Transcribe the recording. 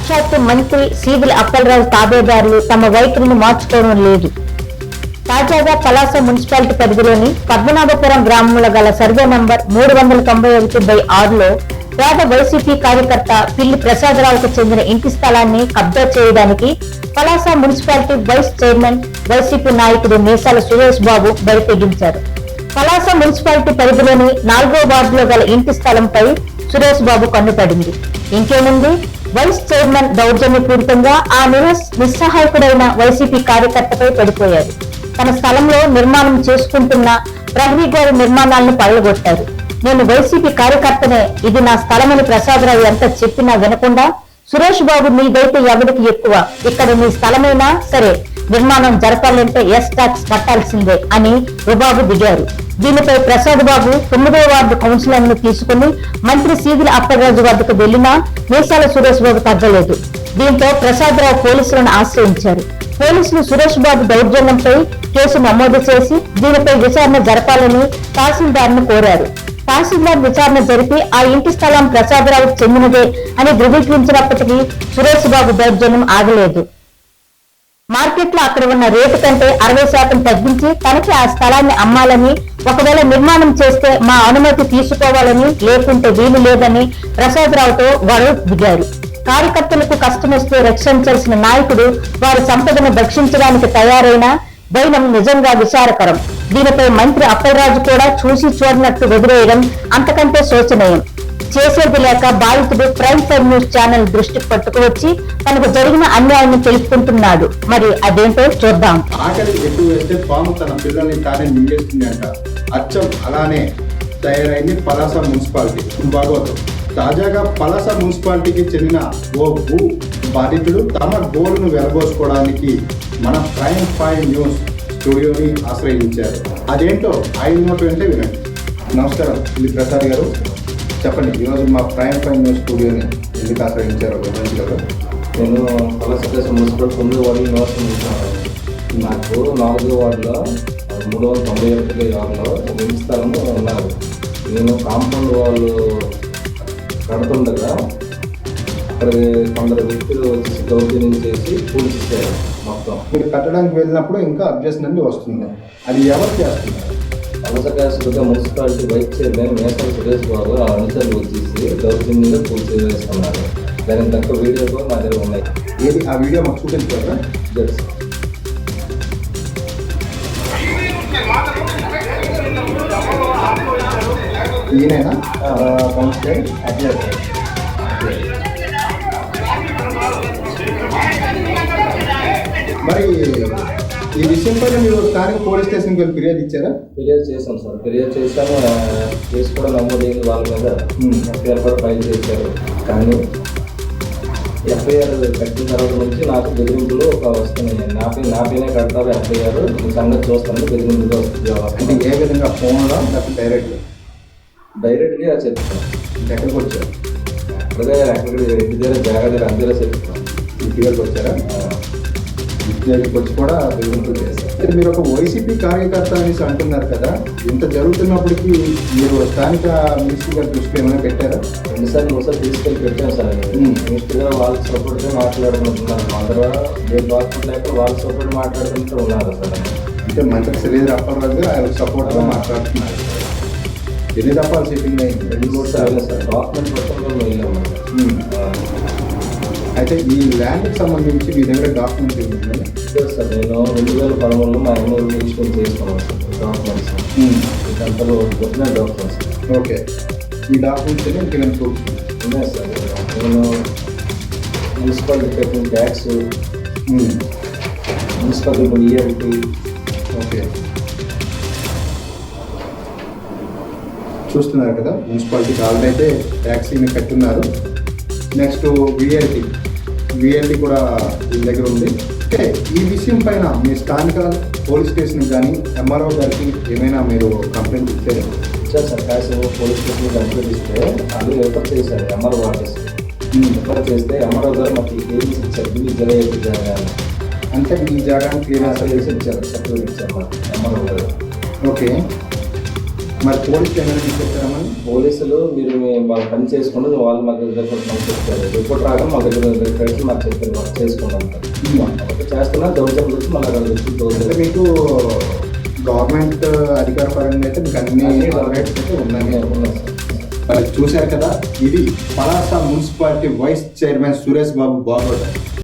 సాక్షాత్తు మంత్రి సీదిల అప్పలరాజు తాబేదారులు తమ వైఖరిని మార్చుకోవడం లేదు. తాజాగా పలాస మున్సిపాలిటీ పరిధిలోని పద్మనాభపురం గ్రామంలో గల సర్వే నంబర్ 391/6లో పేద వైసీపీ కార్యకర్త పిల్లి ప్రసాదరావుకు చెందిన ఇంటి స్థలాన్ని కబ్జా చేయడానికి Palasa municipality vice chairman YCP నాయకుడు మీసాల సురేష్ బాబు బరితెగించారు. పలాస మున్సిపాలిటీ పరిధిలోని 4వ వార్డులో గల ఇంటి స్థలంపై సురేష్ బాబు కన్నుపడింది. ఇంకేముంది, వైస్ చైర్మన్ దౌర్జన్యపూరితంగా ఆ నిస్సహాయకుడైన వైసీపీ కార్యకర్తపై పడిపోయారు. తన స్థలంలో నిర్మాణం చేసుకుంటున్న ప్రహరీ గోడ నిర్మాణాలను పళ్లగొట్టారు. నేను వైసీపీ కార్యకర్తనే, ఇది నా స్థలమని ప్రసాదరావు ఎంత చెప్పినా వినకుండా సురేష్ బాబు నీదైతే ఎవరికి ఎక్కువ, ఇక్కడ నీ స్థలమైనా సరే నిర్మాణం జరపాలంటే ఎస్ టాక్స్ కట్టాల్సిందే అని రుబాబు దిగారు. దీనిపై ప్రసాద్ బాబు 9వ వార్డు కౌన్సిలర్ను తీసుకుని మంత్రి సీదిల అప్పలరాజు వద్దకు వెళ్లినా మీసాల సురేష్ బాబు తగ్గలేదు. దీంతో ప్రసాదరావు పోలీసులను ఆశ్రయించారు. పోలీసులు సురేష్ బాబు దౌర్జన్యంపై కేసు నమోదు చేసి దీనిపై విచారణ జరపాలని తహసీల్దార్ను కోరారు. తహసీల్దార్ విచారణ జరిపి ఆ ఇంటి స్థలం ప్రసాదరావుకు చెందినదే అని ధృవీకరించినప్పటికీ సురేష్ బాబు దౌర్జన్యం ఆగలేదు. మార్కెట్లో అక్కడ ఉన్న రేటు కంటే 60% తగ్గించి తనకి ఆ స్థలాన్ని అమ్మాలని, ఒకవేళ నిర్మాణం చేస్తే మా అనుమతి తీసుకోవాలని, లేకుంటే వీలు లేదని ప్రసాదరావుతో గొడవ దిగారు. కార్యకర్తలకు కష్టం వస్తే రక్షించాల్సిన నాయకుడు వారి సంపదను భక్షించడానికి తయారైన వైనం నిజంగా విచారకరం. దీనిపై మంత్రి అప్పలరాజు కూడా చూసి చూడనట్టు వదిలేయడం అంతకంటే శోచనీయం. చేసేది లేక బాధితుడు ప్రైమ్ టైమ్ న్యూస్ ఛానల్ దృష్టికి పట్టుకువచ్చి తనకు జరిగిన అన్యాయాన్ని తెలుపుకుంటున్నాడు. మరి అదేంటో చూద్దాం. ఆకలి ఎక్కువ వేస్తే పాము తన పిల్లల్ని తానే మింగేస్తుంది అంట. అచ్చం అలానే తయారైంది పలాస మున్సిపాలిటీ. భాగవతం తాజాగా పలాస మున్సిపాలిటీకి చెందిన ఓ భూ బాధితుడు తమ గోలును వెలబోసుకోవడానికి మన ప్రైమ్ న్యూస్ స్టూడియోని ఆశ్రయించారు. అదేంటో 5 నిమిషాలు అంటే వినండి. నమస్కారం, ఇది ప్రసాద్ గారు. చెప్పండి, ఈరోజు మా ప్రైమ్ న్యూస్ స్టూడియోని ఎందుకు ఆశ్రయించారో వివరించగలరు? నేను పలాస మున్సిపల్ 9వ వార్డు నివాసం ఉంటున్నాను. నాకు 4వ వార్డులో 391/6లో ఇంటి స్థలం ఉన్నారు. నేను కాంపౌండ్ వాళ్ళు కడుతుండగా అక్కడ కొందరు వ్యక్తులు వచ్చి దౌర్జన్యం చేసి కూల్చేసారు. మొత్తం మీరు కట్టడానికి వెళ్ళినప్పుడు ఇంకా అబ్జెక్షన్ అనేది వస్తుంది. అది ఎవరు చేస్తున్నారు? పలసకాసుగా మున్సిపాలిటీ వైస్ చైర్మన్ మీసాల సురేష్ బాబు ఆ అనుచరులు వచ్చేసి దౌర్జన్యంగా కూల్చేస్తున్నారు. దానికి తక్కువ వీడియో కూడా మా దగ్గర ఉన్నాయి. ఏది ఆ వీడియో మాకు చూపించారా? ఈయనైనా కౌన్సిలర్ అడ్రస్ మరి ఈ విషయంపై మీరు స్థానిక పోలీస్ స్టేషన్కి వెళ్ళి ఫిర్యాదు ఇచ్చారా? ఫిర్యాదు చేశాం సార్. ఫిర్యాదు చేశాము. కేసు కూడా నమోదైంది. వాళ్ళ మీద ఎఫ్ఐఆర్ కూడా ఫైల్ చేశారు. కానీ ఎఫ్ఐఆర్ కట్టిన తర్వాత నుంచి నాకు బెదిరింపులు వస్తున్నాయి. నా పైనే కడతారు ఎఫ్ఐఆర్, ఈ సంగతి చూస్తాను బెదిరింపులు వస్తుంది. అంటే ఏ విధంగా ఫోన్లో లేకపోతే డైరెక్ట్గా చెప్తాను. ఎక్కడికి వచ్చారు? ఎక్కడికి ఇంటి దగ్గర జాగ్రత్త అందరూ చెప్తాను. ఇంటి దగ్గరికి వచ్చారా? ఇంటి దగ్గరికి వచ్చి కూడా బెదిరింపులు చేశారు. మీరు ఒక వైసీపీ కార్యకర్త అనేసి అంటున్నారు కదా, ఇంత జరుగుతున్నప్పటికీ మీరు స్థానిక మినిస్టర్ గారి దృష్టిలో ఏమైనా పెట్టారా? 2 సార్లు తీసుకెళ్ళి పెట్టాను సార్. మినిస్టర్ గారు వాళ్ళకి సపోర్ట్గా మాట్లాడుకుంటున్నారు. అందరూ ఏ డాక్టర్ లేక వాళ్ళ సపోర్ట్ మాట్లాడుకుంటూ ఉన్నారు సార్. అంటే మంత్రి శ్రీధర్ అప్పలరాజు గారు ఆయన సపోర్ట్గా మాట్లాడుతున్నారు. ఎన్ని దఫాలు సిట్టింగ్ అయింది? 2-3 సార్లు సార్. డాక్యుమెంట్ మొత్తంలో వెళ్ళాము. అయితే ఈ ల్యాండ్కి సంబంధించి మీ దగ్గర డాక్యుమెంట్ ఏమి సార్? నేను 2013లో మా ఎన్నో రిజిస్టర్ చేసుకున్నాను సార్ డాక్యుమెంట్స్. దాంట్లో ఒరిజినల్ డాక్యుమెంట్స్. ఓకే, ఈ డాక్యుమెంట్స్ అని ఇంకేమైనా ప్రూఫ్ ఉన్నాయి సార్? నేను మున్సిపాలిటీ పెట్టిన ట్యాక్స్, మున్సిపాలిటీ ఈఎంటీ. ఓకే, చూస్తున్నారు కదా, మున్సిపాలిటీకి ఆల్రెడీ అయితే ట్యాక్సీని కట్టున్నారు. నెక్స్ట్ విఎల్టీ కూడా వీళ్ళ దగ్గర ఉంది. అంటే ఈ విషయం పైన మీ స్థానిక పోలీస్ స్టేషన్కి కానీ ఎంఆర్ఓ గారికి ఏమైనా మీరు కంప్లైంట్ ఇచ్చారు? ఇచ్చారు సార్. కాశీ పోలీస్ స్టేషన్కి కంప్లైంట్ ఇస్తే వాళ్ళు రిఫర్ చేశారు ఎంఆర్ఓ ఆఫీస్కి. రిఫర్ చేస్తే ఎంఆర్ఓ గారు మాకు క్లియరెన్స్ ఇచ్చారు. మీ జరగదు జాగా అంటే మీ జాగానికి క్లియరెన్స్ ఇచ్చారు, సర్టిఫికేట్ ఇచ్చారు మాకు ఎంఆర్ఓ గారు. ఓకే, మరి పోలీసులు ఏమైనా మీకు చెప్పారమ్మని? పోలీసులు మీరు వాళ్ళ పని చేసుకుంటే వాళ్ళు మాకు రిపోర్ట్ మాకు చెప్తారు. రిపోర్ట్ రాగా మా దగ్గర రిపోర్ట్ మాకు చెప్పారు, మాకు చేసుకుంటాం చేస్తున్నా దౌర్జన్యం వచ్చి మళ్ళీ అంటే మీకు గవర్నమెంట్ అధికార పరంగా అయితే మీకు అన్ని రైట్స్ అయితే ఉన్నాయి. మరి చూశారు కదా, ఇది Palasa municipality vice chairman Suresh Babu బాగోత.